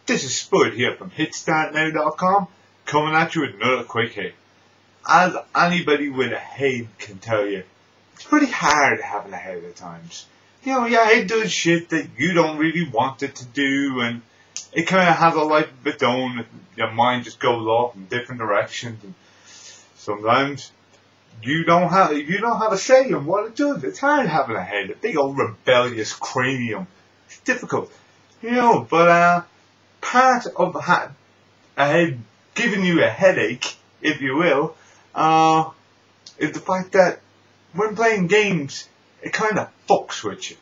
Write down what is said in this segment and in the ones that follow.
This is Spud here from HitsThatNow.com, coming at you with another quick hit. As anybody with a head can tell you, it's pretty hard having a head at times. You know, your head does shit that you don't really want it to do, and it kind of has a life of its own. Your mind just goes off in different directions, and sometimes you don't have a say in what it does. It's hard having a head, a big old rebellious cranium. It's difficult, you know. But part of a head giving you a headache, if you will, is the fact that when playing games, it kind of fucks with you.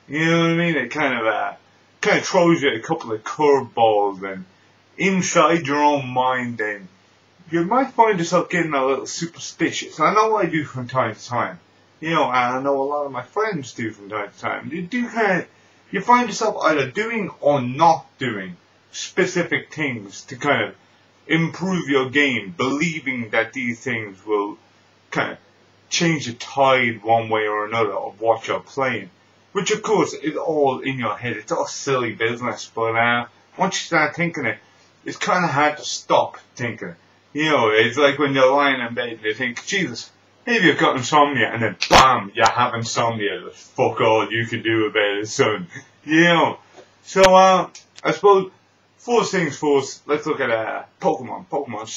You know what I mean? It kind of throws you a couple of curveballs, and inside your own mind, then you might find yourself getting a little superstitious. I know I do from time to time. You know, and I know a lot of my friends do from time to time. You find yourself either doing or not doing specific things to kind of improve your game, believing that these things will kind of change the tide one way or another of what you're playing. Which, of course, is all in your head. It's all silly business. But once you start thinking it, it's kind of hard to stop thinking. You know, it's like when you're lying in bed and you think, Jesus, maybe you've got insomnia, and then bam, you have insomnia. That's fuck all you can do about it, son. You know. So, I suppose, first things first, let's look at Pokemon. Pokemon's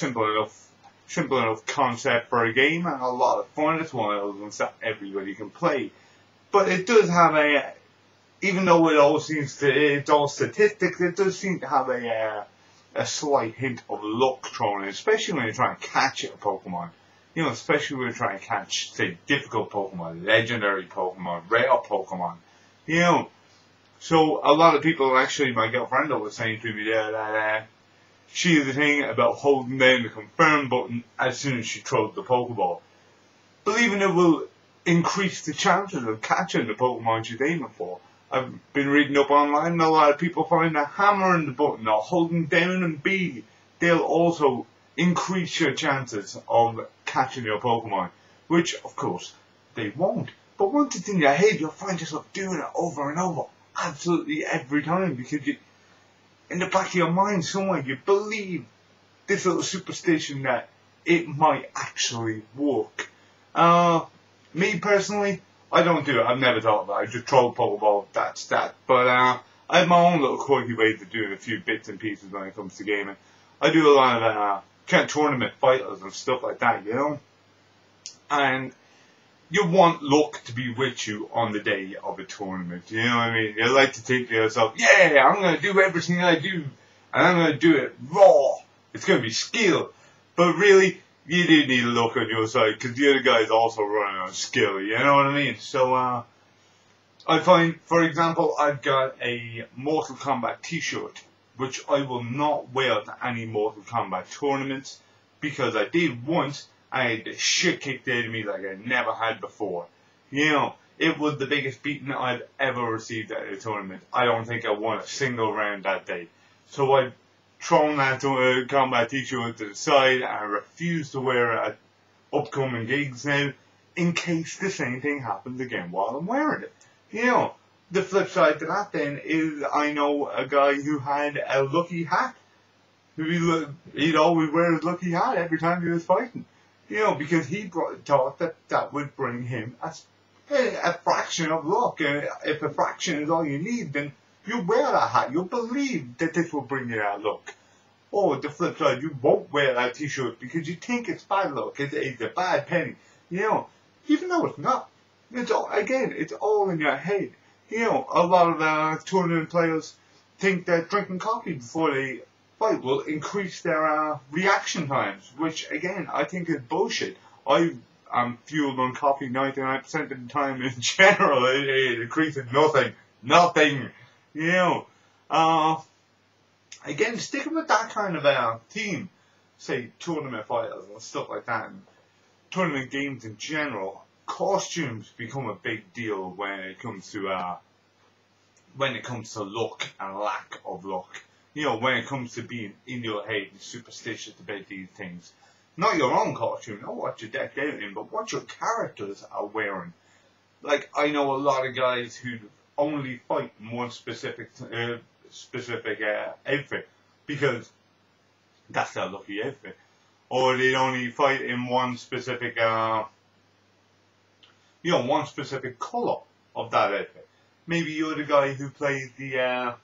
simple enough concept for a game, and a lot of fun. It's one of those ones that everybody can play. But it does have even though it's all statistics, it does seem to have a slight hint of luck thrown in, especially when you're trying to catch a Pokemon. You know, especially when you're trying to catch, say, difficult Pokemon, legendary Pokemon, rare Pokemon. You know, so a lot of people, actually, my girlfriend was saying to me there that she has a thing about holding down the confirm button as soon as she throws the Pokeball, believing it will increase the chances of catching the Pokemon she's aiming for. I've been reading up online, and a lot of people find that hammering the button or holding down and B, they'll also increase your chances of catching your Pokemon, which, of course, they won't. But once it's in your head, you'll find yourself doing it over and over, absolutely every time, because in the back of your mind somewhere, you believe this little superstition that it might actually work. Me personally, I don't do it. I've never thought about it. I just throw a Pokeball, that's that. But I have my own little quirky ways of doing a few bits and pieces when it comes to gaming. I do a lot of kind of tournament fighters and stuff like that, you know? And you want luck to be with you on the day of a tournament, you know what I mean? You like to think to yourself, yeah, I'm going to do everything I do, and I'm going to do it raw. It's going to be skill. But really, you do need luck on your side, because the other guy's also running on skill, you know what I mean? So, I find, for example, I've got a Mortal Kombat t-shirt, which I will not wear to any Mortal Kombat tournaments, because I did once, and I had the shit kicked out of me like I never had before. You know, it was the biggest beating I've ever received at a tournament. I don't think I won a single round that day. So I've thrown that combat t-shirt to the side, and I refuse to wear it at upcoming gigs now, in case the same thing happens again while I'm wearing it. You know, the flip side to that then is I know a guy who had a lucky hat. He'd always wear his lucky hat every time he was fighting. You know, because he thought that would bring him a fraction of luck. And if a fraction is all you need, then you wear that hat. You'll believe that this will bring you that luck. Or the flip side, you won't wear that t-shirt because you think it's bad luck. It's a bad penny. You know, even though it's not. It's all in your head. You know, a lot of tournament players think that drinking coffee before they fight will increase their reaction times, which, again, I think is bullshit. I'm fueled on coffee 99% of the time in general. It increases nothing. You know, again, sticking with that kind of theme, say tournament fighters and stuff like that, and tournament games in general, costumes become a big deal when it comes to luck and lack of luck. You know, when it comes to being in your head and superstitious about these things. Not your own costume, not what you're decked out in, but what your characters are wearing. Like, I know a lot of guys who only fight in one specific specific outfit because that's their lucky outfit, or they'd only fight in one specific, one specific colour of that outfit. Maybe you're the guy who plays the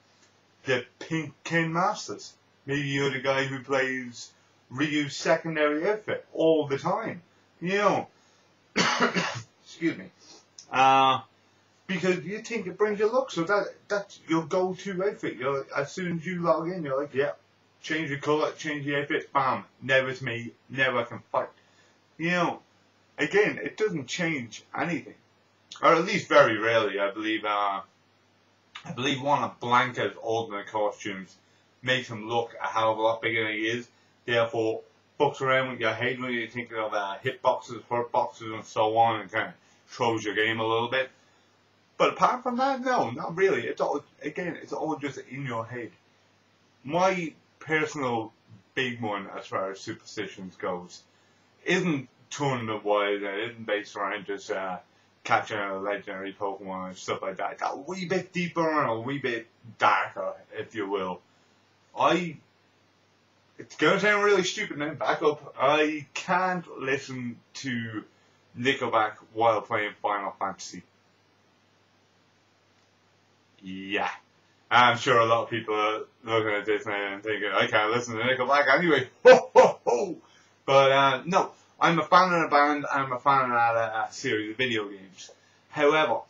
pink Ken Masters. Maybe you're the guy who plays Ryu's secondary outfit all the time. Excuse me. Because you think it brings you luck, so that's your go-to outfit. As soon as you log in, you're like, yeah, change the colour, change the outfit, bam, now it's me, now I can fight. Again, it doesn't change anything. Or at least very rarely, I believe one of Blanca's alternate costumes makes him look a hell of a lot bigger than he is. Therefore, fucks around with your head when you're thinking of hitboxes, hurt boxes, and so on, and kind of throws your game a little bit. But apart from that, no, not really. It's all just in your head. My personal big one, as far as Superstitions goes, isn't Tournament wise, and it isn't based around just catching a legendary Pokemon and stuff like that. It's a wee bit deeper and a wee bit darker, if you will. It's going to sound really stupid now, back up. I can't listen to Nickelback while playing Final Fantasy. Yeah. I'm sure a lot of people are looking at this now and thinking, I can't listen to Nickelback anyway. Ho, ho, ho. But, no. I'm a fan of the band, I'm a fan of that series of video games. However,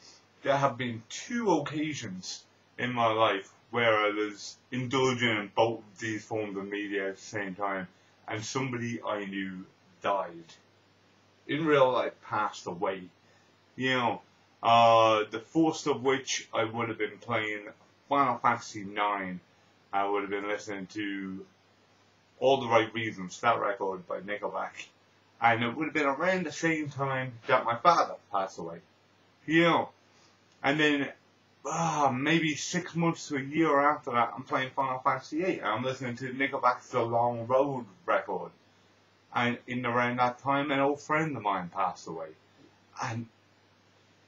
there have been 2 occasions in my life where I was indulging in both of these forms of media at the same time, and somebody I knew died. In real life, passed away. The first of which I would have been playing Final Fantasy IX. I would have been listening to All the Right Reasons, that record by Nickelback. And it would have been around the same time that my father passed away. And then, maybe 6 months to a year after that, I'm playing Final Fantasy VIII. And I'm listening to Nickelback's The Long Road record. And in around that time, an old friend of mine passed away. And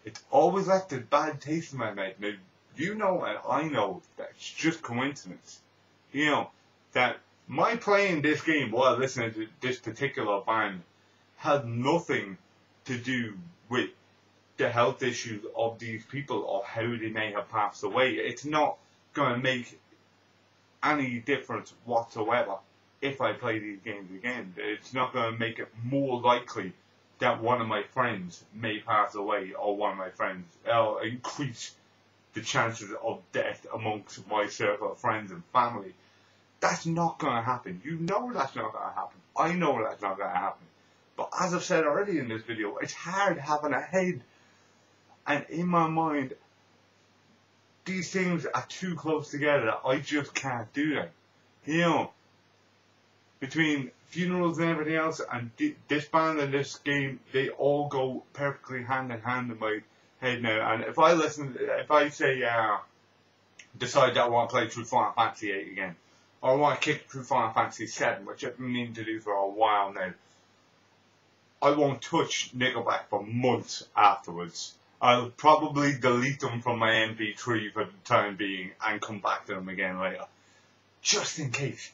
it's always left a bad taste in my mouth. Now, and I know that it's just coincidence. That my playing this game while listening to this particular band had nothing to do with the health issues of these people or how they may have passed away. It's not going to make any difference whatsoever if I play these games again. It's not going to make it more likely that one of my friends may pass away, or one of my friends increase the chances of death amongst my circle of friends and family. That's not going to happen. That's not going to happen. I know that's not going to happen. But as I've said already in this video, it's hard having a head. And in my mind, these things are too close together. I just can't do them. Between funerals and everything else, and this band and this game, they all go perfectly hand in hand in my head now. And if I decide that I want to play through Final Fantasy VIII again, or I want to kick through Final Fantasy VII, which I've been meaning to do for a while now, I won't touch Nickelback for months afterwards. I'll probably delete them from my MP3 for the time being and come back to them again later. Just in case.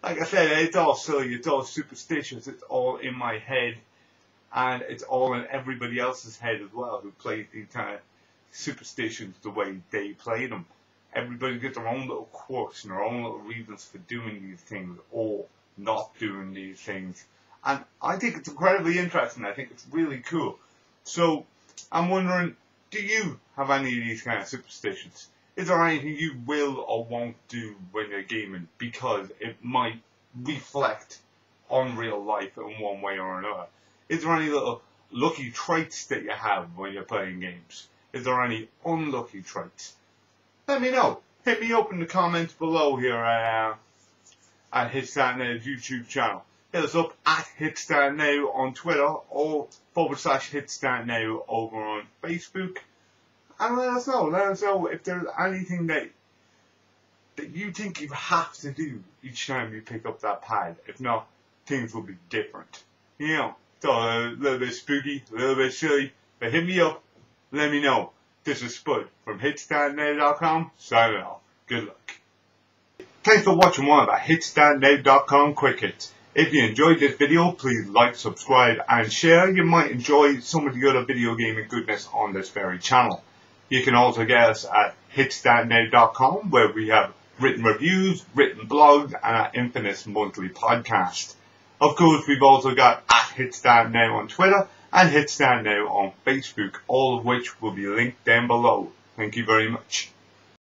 Like I said, it's all silly, it's all superstitious, it's all in my head, and it's all in everybody else's head as well who plays these kind of superstitions the way they play them. Everybody gets their own little quirks and their own little reasons for doing these things or not doing these things. And I think it's incredibly interesting. I think it's really cool. So, I'm wondering, do you have any of these kind of superstitions? Is there anything you will or won't do when you're gaming because it might reflect on real life in one way or another? Is there any little lucky traits that you have when you're playing games? Is there any unlucky traits? Let me know. Hit me up in the comments below here at HitStartNow's YouTube channel. Hit us up at HitStartNow on Twitter or /HitStartNow over on Facebook. And let us know. Let us know if there's anything that you think you have to do each time you pick up that pad. If not, things will be different. It's all a little bit spooky, a little bit silly. But hit me up. Let me know. This is Spud from HitStartNow.com, signing off. Good luck. Thanks for watching one of the HitStartNow.com quick hits. If you enjoyed this video, please like, subscribe and share. You might enjoy some of the other video gaming goodness on this very channel. You can also get us at HitStartNow.com, where we have written reviews, written blogs and our infamous monthly podcast. Of course, we've also got at HitStartNow on Twitter and HitStartNow on Facebook, all of which will be linked down below. Thank you very much.